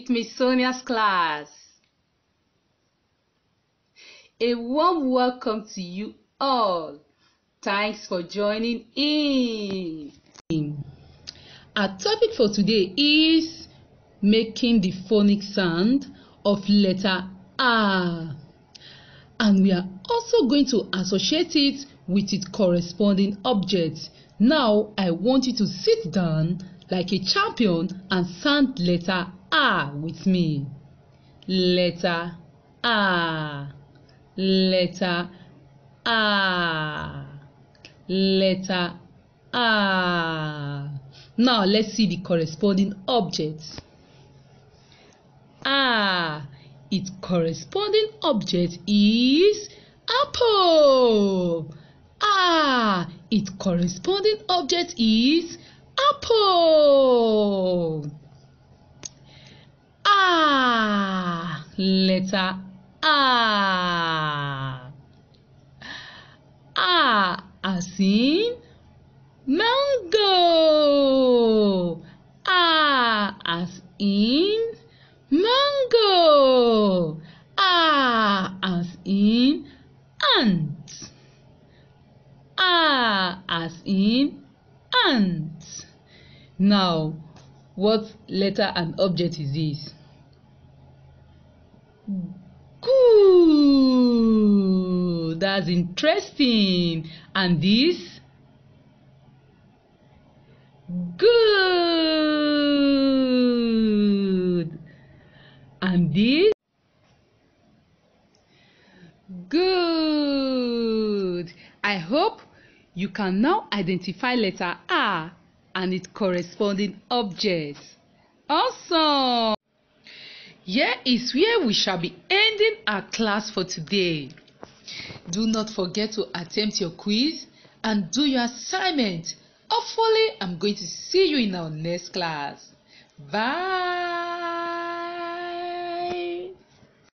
with Miss Sonia's class. A warm welcome to you all. Thanks for joining in. Our topic for today is making the phonic sound of letter R. And we are also going to associate it with its corresponding object. Now, I want you to sit down like a champion and sound letter R with me. Letter R. Letter R. Letter R. Now, let's see the corresponding objects. R. Its corresponding object is apple. R. Its corresponding object is apple. R. Letter R. R as in mango. R as in mango. R as in ant. R as in ant. Now, what letter and object is this? Good. That's interesting. And this? Good. And this? Good. I hope you can now identify letter R and its corresponding objects. Awesome. Here is where we shall be ending our class for today. Do not forget to attempt your quiz and do your assignment. Hopefully, I'm going to see you in our next class. Bye.